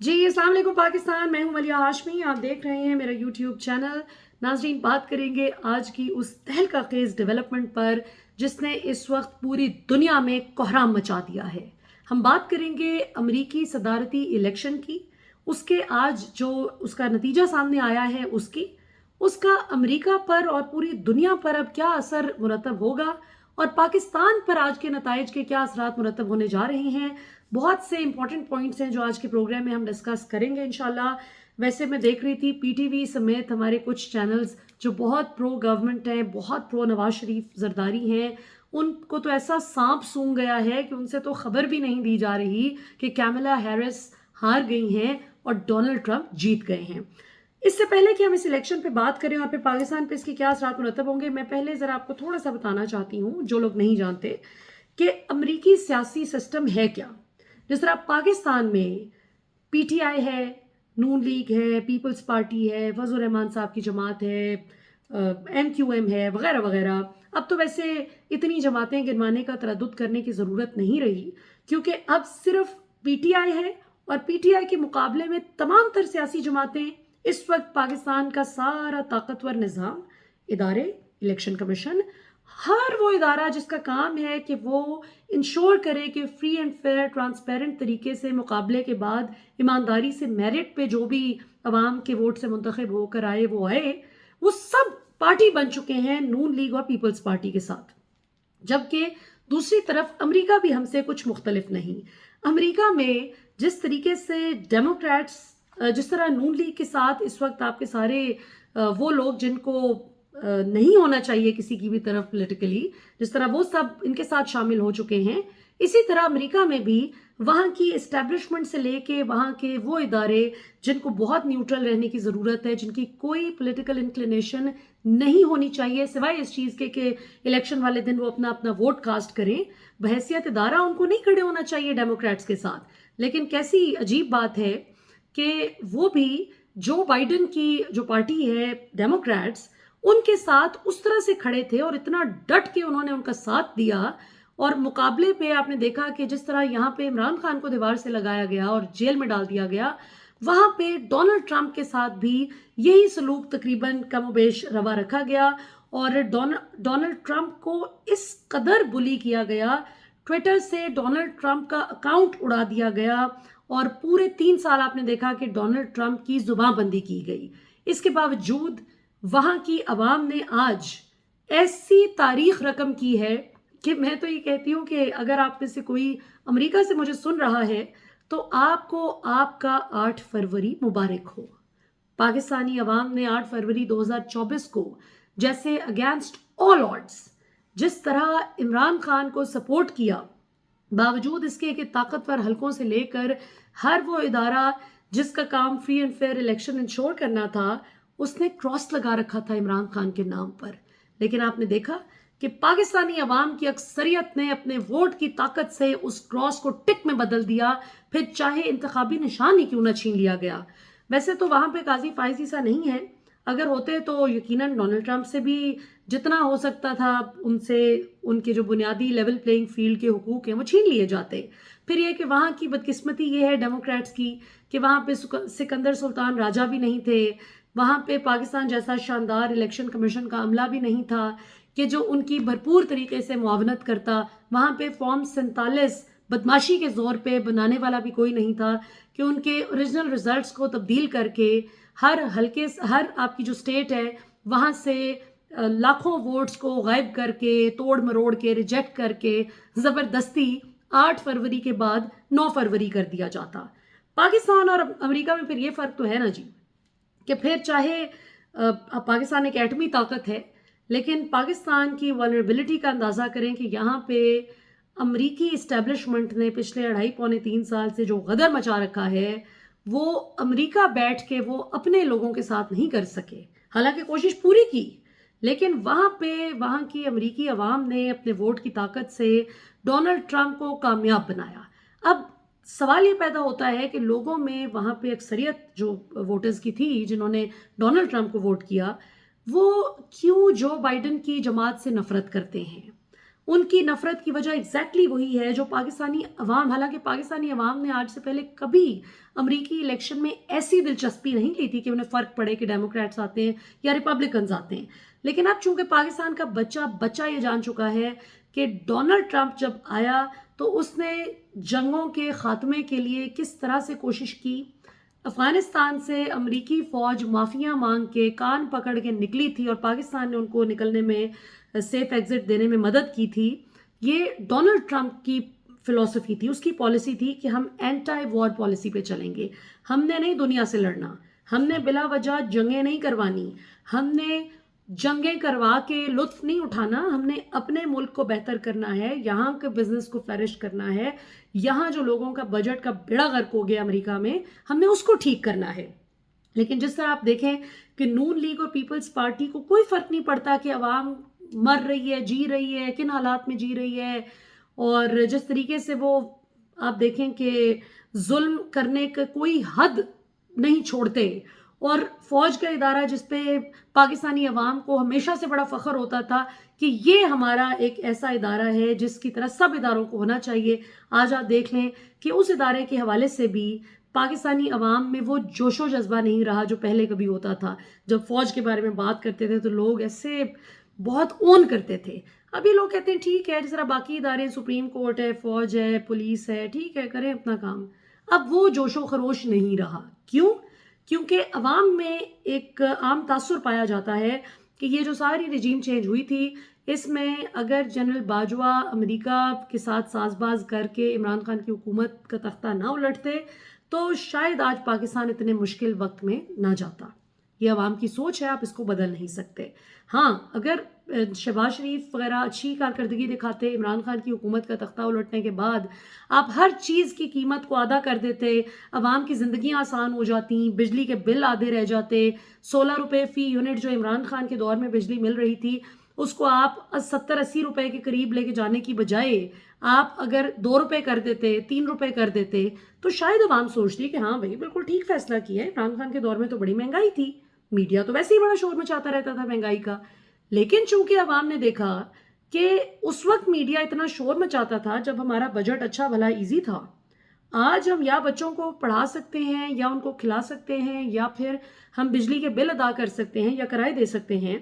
जी अस्सलाम वालेकुम पाकिस्तान। मैं हूं मलिया हाशमी, आप देख रहे हैं मेरा यूट्यूब चैनल। नाजरीन, बात करेंगे आज की उस तहलका खेज डेवलपमेंट पर जिसने इस वक्त पूरी दुनिया में कोहराम मचा दिया है। हम बात करेंगे अमरीकी सदारती इलेक्शन की, उसके आज जो उसका नतीजा सामने आया है उसका अमरीका पर और पूरी दुनिया पर अब क्या असर मुरतब होगा, और पाकिस्तान पर आज के नताइज के क्या असरात मुरतब होने जा रहे हैं। बहुत से इंपॉर्टेंट पॉइंट्स हैं जो आज के प्रोग्राम में हम डिस्कस करेंगे इंशाल्लाह। वैसे मैं देख रही थी पीटीवी समेत हमारे कुछ चैनल्स जो बहुत प्रो गवर्नमेंट हैं, बहुत प्रो नवाज शरीफ जरदारी हैं, उनको तो ऐसा सांप सूंघ गया है कि उनसे तो खबर भी नहीं दी जा रही कि कैमला हैरिस हार गई हैं और डोनाल्ड ट्रंप जीत गए हैं। इससे पहले कि हम इस इलेक्शन पे बात करें और फिर पाकिस्तान पे इसके क्या असरात मुरतब होंगे, मैं पहले जरा आपको थोड़ा सा बताना चाहती हूँ जो लोग नहीं जानते कि अमरीकी सियासी सिस्टम है क्या। जिस तरह पाकिस्तान में पीटीआई है, नून लीग है, पीपल्स पार्टी है, फजल रहमान साहब की जमात है, एमक्यूएम है, वगैरह वगैरह। अब तो वैसे इतनी जमातें गिनवाने का तरद्दुद करने की ज़रूरत नहीं रही, क्योंकि अब सिर्फ पीटीआई है और पीटीआई के मुकाबले में तमाम तर सियासी जमातें इस वक्त पाकिस्तान का सारा ताकतवर निज़ाम, इदारे, इलेक्शन कमीशन, हर वो इदारा जिसका काम है कि वो इंश्योर करे कि फ्री एंड फेयर ट्रांसपेरेंट तरीके से मुकाबले के बाद ईमानदारी से मेरिट पे जो भी अवाम के वोट से मुंतखब होकर आए वो आए, वो सब पार्टी बन चुके हैं नून लीग और पीपल्स पार्टी के साथ। जबकि दूसरी तरफ अमेरिका भी हमसे कुछ मुख्तलिफ नहीं। अमेरिका में जिस तरीके से डेमोक्रेट्स, जिस तरह नून लीग के साथ इस वक्त आपके सारे वो लोग जिनको नहीं होना चाहिए किसी की भी तरफ पॉलिटिकली, जिस तरह वो सब इनके साथ शामिल हो चुके हैं, इसी तरह अमेरिका में भी वहाँ की एस्टेब्लिशमेंट से लेके वहाँ के वो इदारे जिनको बहुत न्यूट्रल रहने की ज़रूरत है, जिनकी कोई पॉलिटिकल इंक्लिनेशन नहीं होनी चाहिए सिवाय इस चीज़ के कि इलेक्शन वाले दिन वो अपना अपना वोट कास्ट करें, बहैसियत इदारा उनको नहीं खड़े होना चाहिए डेमोक्रेट्स के साथ। लेकिन कैसी अजीब बात है कि वो भी जो बाइडन की जो पार्टी है डेमोक्रेट्स, उनके साथ उस तरह से खड़े थे और इतना डट के उन्होंने उनका साथ दिया। और मुकाबले पे आपने देखा कि जिस तरह यहाँ पे इमरान खान को दीवार से लगाया गया और जेल में डाल दिया गया, वहाँ पे डोनाल्ड ट्रंप के साथ भी यही सलूक तकरीबन कमोबेश रवा रखा गया और डोनाल्ड ट्रंप को इस कदर बुली किया गया, ट्विटर से डोनाल्ड ट्रंप का अकाउंट उड़ा दिया गया और पूरे 3 साल आपने देखा कि डोनाल्ड ट्रंप की जुबानबंदी की गई। इसके बावजूद वहाँ की आवाम ने आज ऐसी तारीख रकम की है कि मैं तो ये कहती हूँ कि अगर आप में से कोई अमेरिका से मुझे सुन रहा है तो आपको आपका 8 फरवरी मुबारक हो। पाकिस्तानी अवाम ने 8 फरवरी 2024 को जैसे अगेंस्ट ऑल ऑड्स जिस तरह इमरान खान को सपोर्ट किया, बावजूद इसके कि ताकतवर हलकों से लेकर हर वो इदारा जिसका काम free and fair election ensure करना था, उसने क्रॉस लगा रखा था इमरान खान के नाम पर। लेकिन आपने देखा कि पाकिस्तानी अवाम की अक्सरियत ने अपने वोट की ताकत से उस क्रॉस को टिक में बदल दिया, फिर चाहे इंतखाबी निशान ही क्यों ना छीन लिया गया। वैसे तो वहाँ पे काजी फायजी सा नहीं है, अगर होते तो यकीनन डोनाल्ड ट्रंप से भी जितना हो सकता था उनसे उनके जो बुनियादी लेवल प्लेइंग फील्ड के हुकूक हैं वो छीन लिए जाते। फिर ये कि वहाँ की बदकिस्मती ये है डेमोक्रेट्स की कि वहाँ पे सिकंदर सुल्तान राजा भी नहीं थे, वहाँ पे पाकिस्तान जैसा शानदार इलेक्शन कमीशन का अमला भी नहीं था कि जो उनकी भरपूर तरीके से मुआवनत करता, वहाँ पे फॉर्म 47 बदमाशी के जोर पे बनाने वाला भी कोई नहीं था कि उनके ओरिजिनल रिजल्ट्स को तब्दील करके हर हल्के हर आपकी जो स्टेट है वहाँ से लाखों वोट्स को गायब करके तोड़ मरोड़ के रिजेक्ट करके ज़बरदस्ती 8 फरवरी के बाद 9 फरवरी कर दिया जाता। पाकिस्तान और अमेरिका में फिर ये फ़र्क तो है ना जी कि फिर चाहे पाकिस्तान एक एटमी ताकत है, लेकिन पाकिस्तान की वल्नरेबिलिटी का अंदाज़ा करें कि यहाँ पे अमरीकी इस्टेब्लिशमेंट ने पिछले 2.5-3 साल से जो गदर मचा रखा है वो अमेरिका बैठ के वो अपने लोगों के साथ नहीं कर सके। हालांकि कोशिश पूरी की, लेकिन वहाँ पे वहाँ की अमरीकी अवाम ने अपने वोट की ताकत से डोनाल्ड ट्रंप को कामयाब बनाया। अब सवाल ये पैदा होता है कि लोगों में वहाँ पे अक्सरियत जो वोटर्स की थी जिन्होंने डोनाल्ड ट्रंप को वोट किया, वो क्यों जो बाइडन की जमात से नफरत करते हैं। ان کی نفرت کی وجہ ایگزیکٹلی وہی ہے جو پاکستانی عوام، حالانکہ پاکستانی عوام نے آج سے پہلے کبھی امریکی الیکشن میں ایسی دلچسپی نہیں لی تھی کہ انہیں فرق پڑے کہ ڈیموکریٹس آتے ہیں یا ریپبلکنز آتے ہیں. لیکن اب چونکہ پاکستان کا بچہ یہ جان چکا ہے کہ ڈونلڈ ٹرمپ جب آیا تو اس نے جنگوں کے خاتمے کے لیے کس طرح سے کوشش کی. افغانستان سے امریکی فوج معافیاں مانگ کے کان پکڑ کے نکلی تھی اور پاکستان نے ان کو نکلنے میں سیف ایگزٹ دینے میں مدد کی تھی. یہ ڈونلڈ ٹرمپ کی فلسفی تھی، اس کی پالیسی تھی کہ ہم اینٹائی وار پالیسی پہ چلیں گے. ہم نے نہیں دنیا سے لڑنا، ہم نے بلا وجہ جنگیں نہیں کروانی، ہم نے جنگیں کروا کے لطف نہیں اٹھانا، ہم نے اپنے ملک کو بہتر کرنا ہے، یہاں کے بزنس کو فلرش کرنا ہے، یہاں جو لوگوں کا بجٹ کا بیڑا غرق ہو گیا امریکہ میں، ہم نے اس کو ٹھیک کرنا ہے. لیکن جس طرح آپ دیکھیں کہ نون لیگ اور پیپلز پارٹی کو کوئی فرق نہیں پڑتا کہ عوام مر رہی ہے، جی رہی ہے، کن حالات میں جی رہی ہے، اور جس طریقے سے وہ آپ دیکھیں کہ ظلم کرنے کا کوئی حد نہیں چھوڑتے. اور فوج کا ادارہ جس پہ پاکستانی عوام کو ہمیشہ سے بڑا فخر ہوتا تھا کہ یہ ہمارا ایک ایسا ادارہ ہے جس کی طرح سب اداروں کو ہونا چاہیے، آج آپ دیکھ لیں کہ اس ادارے کے حوالے سے بھی پاکستانی عوام میں وہ جوش و جذبہ نہیں رہا جو پہلے کبھی ہوتا تھا. جب فوج کے بارے میں بات کرتے تھے تو لوگ ایسے بہت اون کرتے تھے. ابھی لوگ کہتے ہیں ٹھیک ہے، جس طرح باقی ادارے، سپریم کورٹ ہے، فوج ہے، پولیس ہے، ٹھیک ہے کریں اپنا کام. اب وہ جوش و خروش نہیں رہا. کیوں؟ کیونکہ عوام میں ایک عام تاثر پایا جاتا ہے کہ یہ جو ساری رجیم چینج ہوئی تھی اس میں اگر جنرل باجوہ امریکہ کے ساتھ ساز باز کر کے عمران خان کی حکومت کا تختہ نہ الٹتے تو شاید آج پاکستان اتنے مشکل وقت میں نہ جاتا. یہ عوام کی سوچ ہے، آپ اس کو بدل نہیں سکتے. ہاں اگر شہباز شریف وغیرہ اچھی کارکردگی دکھاتے عمران خان کی حکومت کا تختہ الٹنے کے بعد، آپ ہر چیز کی قیمت کو آدھا کر دیتے، عوام کی زندگیاں آسان ہو جاتی، بجلی کے بل آدھے رہ جاتے، 16 روپے فی یونٹ جو عمران خان کے دور میں بجلی مل رہی تھی اس کو آپ 70-80 روپے کے قریب لے کے جانے کی بجائے آپ اگر 2 روپے کر دیتے، 3 روپے کر دیتے تو شاید عوام سوچتی کہ ہاں بھائی بالکل ٹھیک فیصلہ کیا ہے. عمران خان کے دور میں تو بڑی مہنگائی تھی، میڈیا تو ویسے ہی بڑا شور مچاتا رہتا تھا مہنگائی کا. لیکن چونکہ عوام نے دیکھا کہ اس وقت میڈیا اتنا شور مچاتا تھا جب ہمارا بجٹ اچھا بھلا ایزی تھا. آج ہم یا بچوں کو پڑھا سکتے ہیں یا ان کو کھلا سکتے ہیں یا پھر ہم بجلی کے بل ادا کر سکتے ہیں یا کرائے دے سکتے ہیں.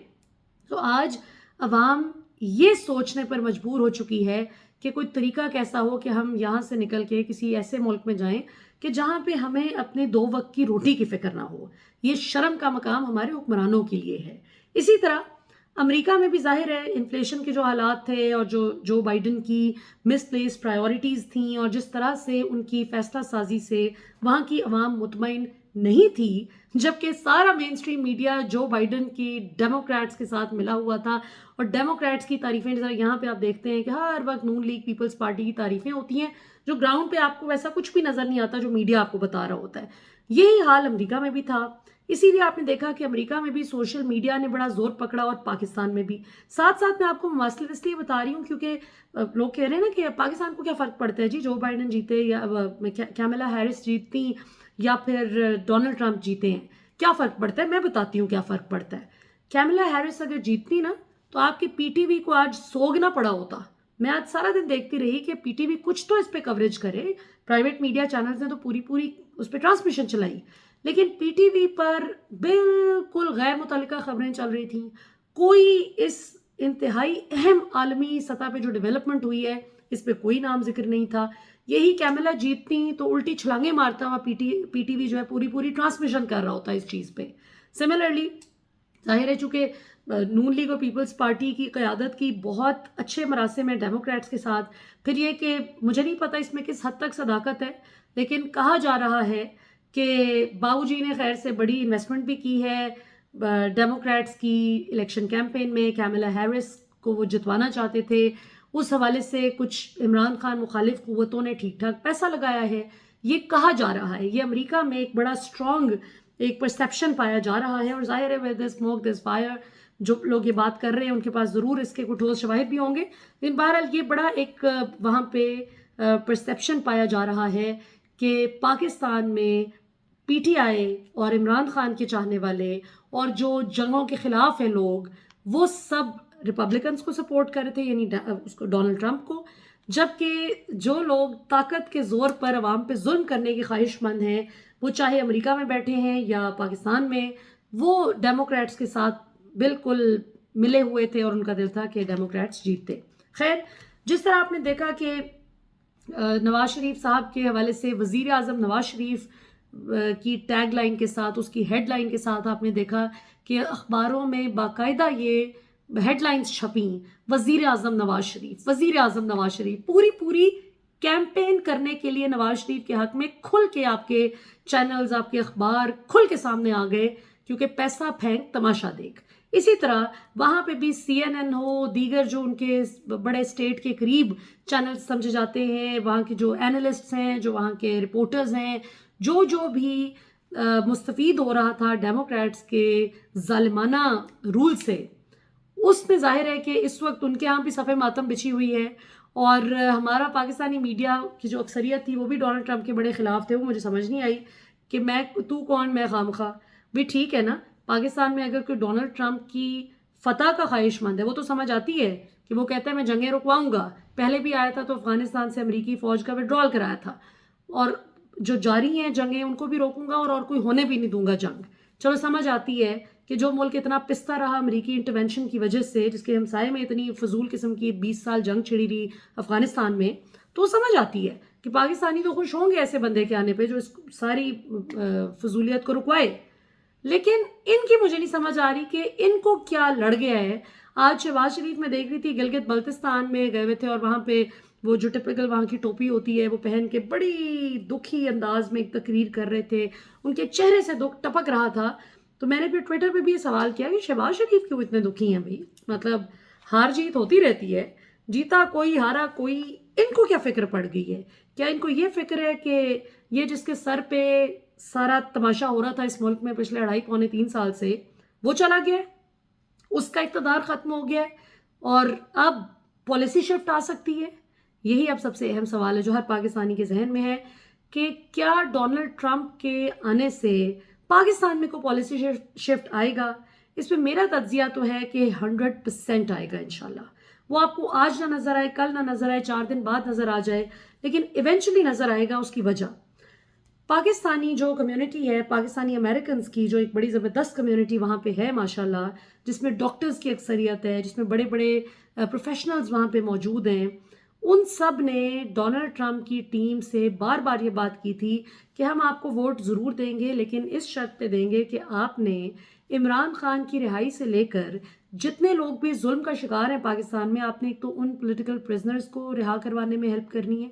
تو آج عوام یہ سوچنے پر مجبور ہو چکی ہے کہ کوئی طریقہ کیسا ہو کہ ہم یہاں سے نکل کے کسی ایسے ملک میں جائیں کہ جہاں پہ ہمیں اپنے 2 وقت کی روٹی کی فکر نہ ہو. یہ شرم کا مقام ہمارے حکمرانوں کے لیے ہے. اسی طرح امریکہ میں بھی ظاہر ہے انفلیشن کے جو حالات تھے اور جو بائیڈن کی مس پلیس پرائیورٹیز تھیں اور جس طرح سے ان کی فیصلہ سازی سے وہاں کی عوام مطمئن نہیں تھی، جبکہ سارا مین اسٹریم میڈیا جو بائیڈن کی ڈیموکریٹس کے ساتھ ملا ہوا تھا اور ڈیموکریٹس کی تعریفیں، جیسا یہاں پہ آپ دیکھتے ہیں کہ ہر وقت نون لیگ پیپلز پارٹی کی تعریفیں ہوتی ہیں جو گراؤنڈ پہ آپ کو ویسا کچھ بھی نظر نہیں آتا جو میڈیا آپ کو بتا رہا ہوتا ہے. یہی حال امریکہ میں بھی تھا. اسی لیے آپ نے دیکھا کہ امریکہ میں بھی سوشل میڈیا نے بڑا زور پکڑا اور پاکستان میں بھی. ساتھ ساتھ میں آپ کو مواصلت اس لیے بتا رہی ہوں کیونکہ لوگ کہہ رہے ہیں نا کہ پاکستان کو کیا فرق پڑتا ہے جی، جو بائیڈن جیتے یا کیملا ہیرس جیتتی یا پھر ڈونلڈ ٹرمپ جیتے ہیں، کیا فرق پڑتا ہے؟ میں بتاتی ہوں کیا فرق پڑتا ہے. کیملا ہیرس اگر جیتتی نا تو آپ کی پی ٹی وی کو آج سوگنا پڑا ہوتا. میں آج سارا دن دیکھتی رہی کہ پی ٹی وی کچھ تو اس پہ کوریج کرے. پرائیویٹ میڈیا چینلز نے تو پوری اس پہ ٹرانسمیشن چلائی، لیکن پی ٹی وی پر بالکل غیر متعلقہ خبریں چل رہی تھیں. کوئی اس انتہائی اہم عالمی سطح پہ جو ڈیولپمنٹ ہوئی ہے اس پہ کوئی نام ذکر نہیں تھا. یہی کیملا جیتتی تو الٹی چھلانگیں مارتا ہوا پی ٹی وی جو ہے پوری ٹرانسمیشن کر رہا ہوتا ہے اس چیز پہ. سملرلی ظاہر ہے چونکہ نون لیگ اور پیپلز پارٹی کی قیادت کی بہت اچھے مراسم ہیں ڈیموکریٹس کے ساتھ. پھر یہ کہ مجھے نہیں پتا اس میں کس حد تک صداقت ہے، لیکن کہا جا رہا ہے کہ باؤ جی نے خیر سے بڑی انویسٹمنٹ بھی کی ہے ڈیموکریٹس کی الیکشن کیمپین میں. کیملا ہیرس کو وہ جتوانا چاہتے تھے، اس حوالے سے کچھ عمران خان مخالف قوتوں نے ٹھیک ٹھاک پیسہ لگایا ہے. یہ کہا جا رہا ہے، یہ امریکہ میں ایک بڑا اسٹرانگ ایک پرسیپشن پایا جا رہا ہے. اور ظاہر ہے where there's smoke there's fire، جو لوگ یہ بات کر رہے ہیں ان کے پاس ضرور اس کے کچھ ٹھوس شواہد بھی ہوں گے. لیکن بہرحال یہ بڑا ایک وہاں پہ پرسیپشن پایا جا رہا ہے کہ پاکستان میں پی ٹی آئی اور عمران خان کے چاہنے والے اور جو جنگوں کے خلاف ہیں لوگ، وہ سب रिपब्लिकन्स को सपोर्ट कर रहे थे, यानी उसको डोनाल्ड ट्रंप को, जबकि जो लोग ताकत के ज़ोर पर अवाम पे जुल्म करने की ख्वाहिशमंद हैं, वो चाहे अमेरिका में बैठे हैं या पाकिस्तान में, वो डेमोक्रेट्स के साथ बिल्कुल मिले हुए थे और उनका दिल था कि डेमोक्रेट्स जीतते। खैर, जिस तरह आपने देखा कि नवाज शरीफ साहब के हवाले से वज़ीर आज़म नवाज शरीफ की टैग लाइन के साथ, उसकी हेड लाइन के साथ आपने देखा कि अखबारों में बाकायदा ये हेडलाइंस छपी, वज़ीर आज़म नवाज शरीफ, वज़ीर आज़म नवाज शरीफ, पूरी कैंपेन करने के लिए नवाज शरीफ के हक में खुल के आपके चैनल्स, आपके अखबार खुल के सामने आ गए, क्योंकि पैसा फेंक तमाशा देख। इसी तरह वहाँ पे भी CNN हो, दीगर जो उनके बड़े स्टेट के करीब चैनल समझे जाते हैं, वहाँ के जो एनालिस्ट्स हैं, जो वहाँ के रिपोर्टर्स हैं, जो भी मुस्तफ़ीद हो रहा था डेमोक्रेट्स के ज़ालिमाना रूल से, उसमें ज़ाहिर है कि इस वक्त उनके यहाँ भी सफ़े मातम बिछी हुई है। और हमारा पाकिस्तानी मीडिया की जो अक्सरियत थी वो भी डोनाल्ड ट्रंप के बड़े ख़िलाफ़ थे। वो मुझे समझ नहीं आई कि तू कौन मैं खामखा। भी ठीक है ना, पाकिस्तान में अगर कोई डोनाल्ड ट्रंप की फ़तह का ख्वाहिशमंद है, वो तो समझ आती है कि वो कहता है मैं जंगें रुकवाऊंगा। पहले भी आया था तो अफ़गानिस्तान से अमरीकी फ़ौज का विड्रॉल कराया था, और जो जारी हैं जंगें उनको भी रोकूंगा और कोई होने भी नहीं दूंगा जंग। चलो, समझ आती है कि जो मुल्क इतना पिसता रहा अमरीकी इंटरवेंशन की वजह से, जिसके हमसाये में इतनी फजूल किस्म की 20 साल जंग छिड़ी रही अफ़गानिस्तान में, तो समझ आती है कि पाकिस्तानी तो खुश होंगे ऐसे बंदे के आने पे जो इस सारी फजूलियत को रुकवाए। लेकिन इनकी मुझे नहीं समझ आ रही कि इनको क्या लड़ गया है। आज शहबाज शरीफ में देख रही थी, गिलगित बल्तिस्तान में गए हुए थे और वहाँ पे वो जो टिपिकल वहाँ की टोपी होती है वो पहन के बड़ी दुखी अंदाज में एक तकरीर कर रहे थे, उनके चेहरे से दुख टपक रहा था। तो मैंने फिर ट्विटर पे भी ये सवाल किया कि शहबाज शरीफ क्यों इतने दुखी हैं भाई? मतलब हार जीत होती रहती है, जीता कोई हारा कोई, इनको क्या फिक्र पड़ गई है? क्या इनको ये फिक्र है कि ये जिसके सर पे सारा तमाशा हो रहा था इस मुल्क में पिछले 2.5-3 साल से, वो चला गया है, उसका इक़्तिदार ख़त्म हो गया है और अब पॉलिसी शिफ्ट आ सकती है? यही अब सबसे अहम सवाल है जो हर पाकिस्तानी के जहन में है कि क्या डोनाल्ड ट्रंप के आने से पाकिस्तान में कोई पॉलिसी शिफ्ट आएगा? इस पर मेरा तज्जिया तो है कि 100% आएगा इंशाल्लाह। वो आपको आज ना नज़र आए, कल ना नज़र आए, 4 दिन बाद नज़र आ जाए, लेकिन इवेंचुअली नज़र आएगा। उसकी वजह पाकिस्तानी जो कम्युनिटी है, पाकिस्तानी अमेरिकन्स की जो एक बड़ी ज़बरदस्त कम्युनिटी वहाँ पे है माशाल्लाह, जिसमें डॉक्टर्स की अक्सरियत है, जिसमें बड़े बड़े प्रोफेशनल्स वहाँ पे मौजूद हैं, उन सब ने डोनाल्ड ट्रंप की टीम से बार बार ये बात की थी कि हम आपको वोट ज़रूर देंगे, लेकिन इस शर्त पे देंगे कि आपने इमरान खान की रिहाई से लेकर जितने लोग भी जुल्म का शिकार हैं पाकिस्तान में, आपने एक तो उन पॉलिटिकल प्रिजनर्स को रिहा करवाने में हेल्प करनी है,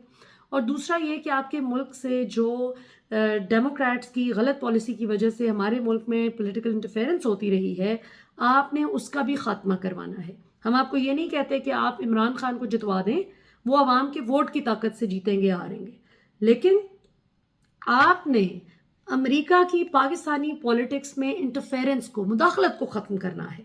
और दूसरा ये कि आपके मुल्क से जो डेमोक्रेट्स की गलत पॉलिसी की वजह से हमारे मुल्क में पॉलिटिकल इंटरफेरेंस होती रही है, आपने उसका भी ख़ात्मा करवाना है। हम आपको ये नहीं कहते कि आप इमरान खान को जितवा दें, वो आवाम के वोट की ताकत से जीतेंगे हारेंगे, लेकिन आपने अमेरिका की पाकिस्तानी पॉलिटिक्स में इंटरफेरेंस को, मुदाखलत को ख़त्म करना है।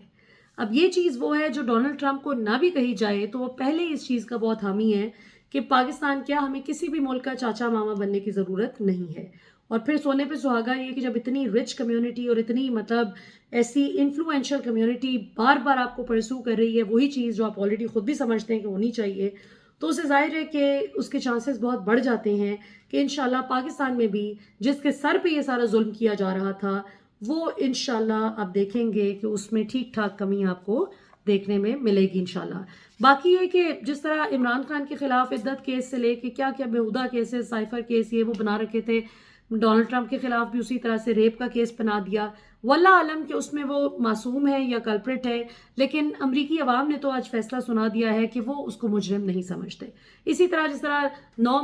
अब ये चीज़ वो है जो डोनाल्ड ट्रंप को ना भी कही जाए तो वो पहले इस चीज़ का बहुत हामी है कि पाकिस्तान क्या, हमें किसी भी मुल्क का चाचा मामा बनने की ज़रूरत नहीं है। और फिर सोने पे सुहागा ये कि जब इतनी रिच कम्युनिटी और इतनी मतलब ऐसी इन्फ्लुएंशियल कम्युनिटी बार बार आपको परसू कर रही है वही चीज़ जो आप ऑलरेडी खुद भी समझते हैं कि होनी चाहिए, तो उसे जाहिर है कि उसके चांसेस बहुत बढ़ जाते हैं कि इंशाल्लाह पाकिस्तान में भी जिसके सर पे ये सारा जुल्म किया जा रहा था, वो इंशाल्लाह आप देखेंगे कि उसमें ठीक ठाक कमी आपको देखने में मिलेगी इंशाल्लाह। बाकी ये कि जिस तरह इमरान खान के खिलाफ इद्दत केस से लेके क्या क्या बेहुदा केसेस, साइफर केस ये वो बना रखे थे, डोनाल्ड ट्रंप के खिलाफ भी उसी तरह से रेप का केस बना दिया। वल्लाह आलम कि उसमें वो मासूम है या कल्प्रिट है, लेकिन अमरीकी अवाम ने तो आज फैसला सुना दिया है कि वो उसको मुजरिम नहीं समझते। इसी तरह जिस तरह 9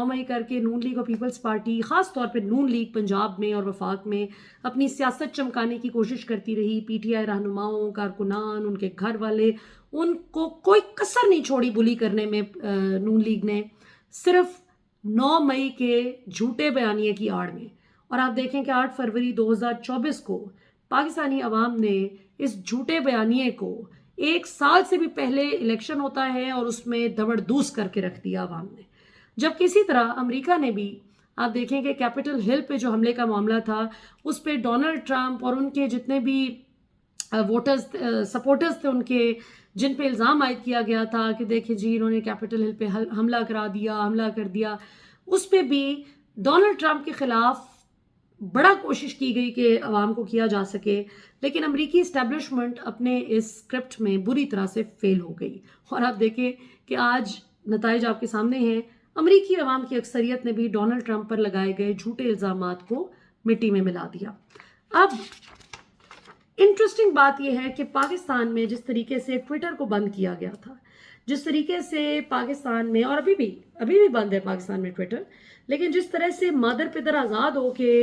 मई करके नून लीग और पीपल्स पार्टी, ख़ास तौर पे नून लीग पंजाब में और वफाक में अपनी सियासत चमकाने की कोशिश करती रही, PTI रहनुमाओं, कारकुनान, उनके घर वाले, उनको कोई कसर नहीं छोड़ी बुली करने में नून लीग ने, सिर्फ 9 मई के झूठे बयानिए की आड़ में। और आप देखें कि 8 फरवरी 2024 को पाकिस्तानी अवाम ने इस झूठे बयानिए को, 1 साल से भी पहले इलेक्शन होता है और उसमें दबड़दूस करके रख दिया अवाम ने। जब किसी तरह अमेरिका ने भी, आप देखें कि कैपिटल हिल पे जो हमले का मामला था उस पे डोनाल्ड ट्रंप और उनके जितने भी वोटर्स सपोर्टर्स थे उनके, जिन पे इल्ज़ाम आयद किया गया था कि देखिए जी इन्होंने कैपिटल हिल पे हमला कर दिया, उस पे भी डोनाल्ड ट्रंप के ख़िलाफ़ बड़ा कोशिश की गई कि अवाम को किया जा सके, लेकिन अमरीकी इस्टेब्लिशमेंट अपने इस स्क्रिप्ट में बुरी तरह से फेल हो गई। और आप देखें कि आज नताइज आपके सामने हैं, अमरीकी अवाम की अक्सरियत ने भी डोनाल्ड ट्रंप पर लगाए गए झूठे इल्ज़ामात को मिट्टी में मिला दिया। अब इंटरेस्टिंग बात यह है कि पाकिस्तान में जिस तरीके से ट्विटर को बंद किया गया था, जिस तरीके से पाकिस्तान में, और अभी भी बंद है पाकिस्तान में ट्विटर, लेकिन जिस तरह से मादर पिदर आज़ाद हो के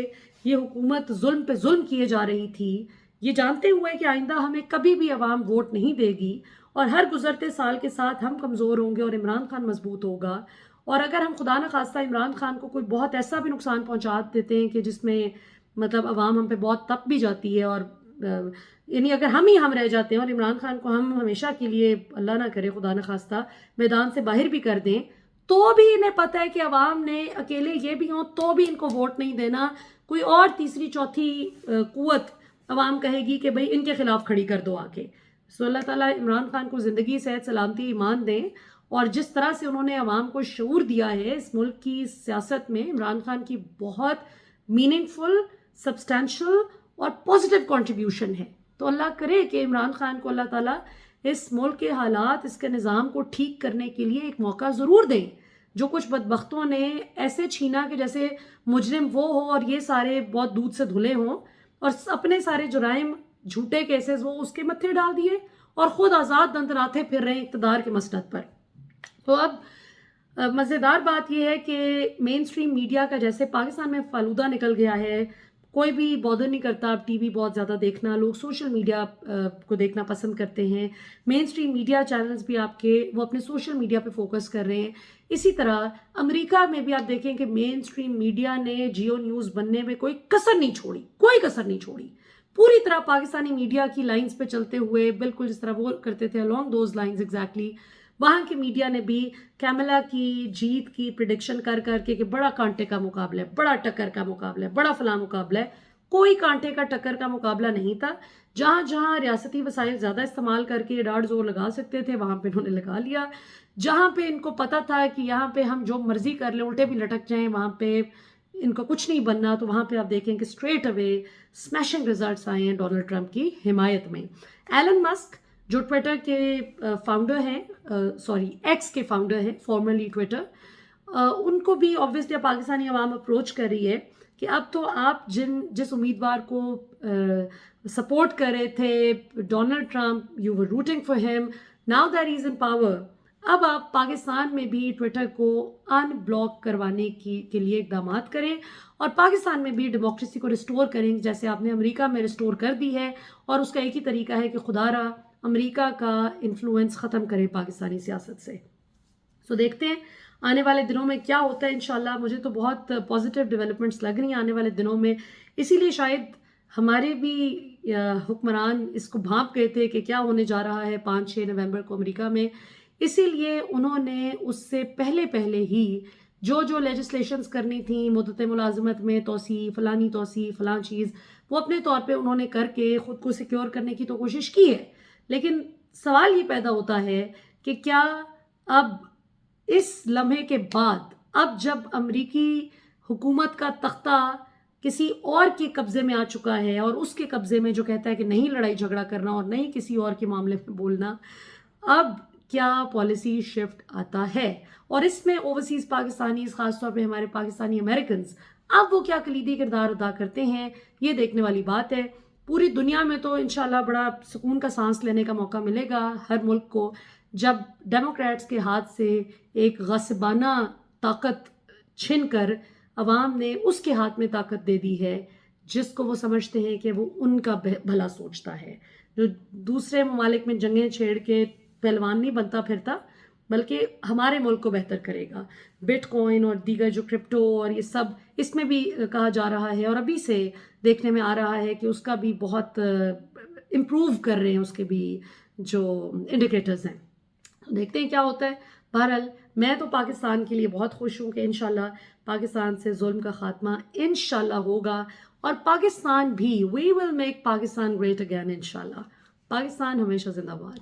ये हुकूमत जुल्म पे जुल्म किए जा रही थी, ये जानते हुए कि आइंदा हमें कभी भी अवाम वोट नहीं देगी और हर गुजरते साल के साथ हम कमज़ोर होंगे और इमरान खान मजबूत होगा, और अगर हम खुदा न खास्ता इमरान खान को कोई बहुत ऐसा भी नुकसान पहुंचा देते हैं कि जिसमें मतलब अवाम हम पे बहुत तप भी जाती है, और यानी अगर हम रह जाते हैं और इमरान खान को हम हमेशा के लिए, अल्लाह ना करे खुदा न खास्ता, मैदान से बाहर भी कर दें, तो भी इन्हें पता है कि अवाम ने अकेले ये भी हों तो भी इनको वोट नहीं देना, कोई और तीसरी चौथी कुव्वत अवाम कहेगी कि भाई इनके खिलाफ खड़ी कर दो आके। सो अल्लाह ताला इमरान खान को ज़िंदगी सेहत सलामती ईमान दें, और जिस तरह से उन्होंने अवाम को शऊर दिया है इस मुल्क की सियासत में, इमरान खान की बहुत मीनिंगफुल, सब्सटेंशियल और पॉजिटिव कंट्रीब्यूशन है। तो अल्लाह करे कि इमरान खान को अल्लाह ताला इस मुल्क के हालात, इसके निज़ाम को ठीक करने के लिए एक मौका ज़रूर दें। जो कुछ बदबख्तों ने ऐसे छीना कि जैसे मुजरिम वो हो और ये सारे बहुत दूध से धुले हों, और अपने सारे जुराइम, झूठे केसेस वो उसके मत्थे डाल दिए और ख़ुद आज़ाद दंदराते फिर रहे इक़्तिदार के मसनद पर। तो अब मज़ेदार बात यह है कि मेन स्ट्रीम मीडिया का जैसे पाकिस्तान में फालूदा निकल गया है, कोई भी बॉदर नहीं करता अब टीवी बहुत ज़्यादा देखना, लोग सोशल मीडिया को देखना पसंद करते हैं। मेन स्ट्रीम मीडिया चैनल्स भी आपके वो अपने सोशल मीडिया पे फोकस कर रहे हैं। इसी तरह अमेरिका में भी आप देखें कि मेन स्ट्रीम मीडिया ने जियो न्यूज़ बनने में कोई कसर नहीं छोड़ी, कोई कसर नहीं छोड़ी, पूरी तरह पाकिस्तानी मीडिया की लाइंस पे चलते हुए, बिल्कुल जिस तरह वो करते थे अलॉन्ग दोज लाइंस एग्जैक्टली, वहाँ के मीडिया ने भी कैमला की जीत की प्रिडिक्शन कर करके कि बड़ा कांटे का मुकाबला है, बड़ा टक्कर का मुकाबला है, बड़ा फला मुकाबला है। कोई कांटे का टक्कर का मुकाबला नहीं था। जहाँ जहाँ रियासती वसाइल ज़्यादा इस्तेमाल करके डाढ़ जोर लगा सकते थे वहाँ पे इन्होंने लगा लिया। जहाँ पे इनको पता था कि यहाँ पे हम जो मर्जी कर लें, उल्टे भी लटक जाएं, वहाँ पे इनको कुछ नहीं बनना, तो वहाँ पे आप देखें कि स्ट्रेट अवे स्मैशिंग रिजल्ट्स आए हैं डोनाल्ड ट्रंप की हिमायत में। एलन मस्क जो ट्विटर के फाउंडर हैं, सॉरी एक्स के फाउंडर हैं, फॉर्मरली ट्विटर, उनको भी ऑब्वियसली पाकिस्तानी अवाम अप्रोच कर रही है कि अब तो आप जिस उम्मीदवार को सपोर्ट कर रहे थे, Donald Trump, you were rooting for him, now that is in power, अब आप पाकिस्तान में भी ट्विटर को अनब्लॉक करवाने के लिए इकदाम करें और पाकिस्तान में भी डेमोक्रेसी को रिस्टोर करें जैसे आपने अमेरिका में रिस्टोर कर दी है। और उसका एक ही तरीका है कि खुदारा अमेरिका का इन्फ्लुएंस ख़त्म करें पाकिस्तानी सियासत से। सो देखते हैं आने वाले दिनों में क्या होता है। इंशाल्लाह मुझे तो बहुत पॉजिटिव डेवलपमेंट्स लग रही हैं आने वाले दिनों में, इसीलिए शायद हमारे भी हुक्मरान इसको भांप गए थे कि क्या होने जा रहा है 5-6 नवंबर को अमेरिका में, इसीलिए उन्होंने उससे पहले ही जो लेजिस्लेशंस करनी थी, मुद्दत मुलाजमत में तोसी, फलां चीज़, वो अपने तौर पे उन्होंने करके ख़ुद को सिक्योर करने की तो कोशिश की है। लेकिन सवाल ये पैदा होता है कि क्या अब इस लम्हे के बाद, अब जब अमरीकी हुकूमत का तख्ता किसी और के कब्ज़े में आ चुका है और उसके कब्ज़े में जो कहता है कि नहीं लड़ाई झगड़ा करना और नहीं किसी और के मामले में बोलना, अब क्या पॉलिसी शिफ्ट आता है और इसमें ओवरसीज़ पाकिस्तानीज़, ख़ासतौर पे हमारे पाकिस्तानी अमेरिकन्स, अब वो क्या कलीदी किरदार अदा करते हैं, ये देखने वाली बात है। पूरी दुनिया में तो इंशाल्लाह बड़ा सुकून का सांस लेने का मौका मिलेगा हर मुल्क को जब डेमोक्रेट्स के हाथ से एक गस्बाना ताकत छिन कर अवाम ने उसके हाथ में ताकत दे दी है जिसको वो समझते हैं कि वो उनका भला सोचता है। जो दूसरे ममालिक में जंगें छेड़ के पहलवान नहीं बनता फिरता, बल्कि हमारे मुल्क को बेहतर करेगा। बिटकॉइन और दीगर जो क्रिप्टो और ये सब, इसमें भी कहा जा रहा है और अभी से देखने में आ रहा है कि उसका भी बहुत इम्प्रूव कर रहे हैं, उसके भी जो इंडिकेटर्स हैं। देखते हैं क्या होता है। बहरहाल मैं तो पाकिस्तान के लिए बहुत खुश हूँ कि इंशाल्लाह पाकिस्तान से जुल्म का खात्मा इंशाल्लाह होगा और पाकिस्तान भी, we will make Pakistan great again इंशाल्लाह। پاکستان ہمیشہ زندہ باد.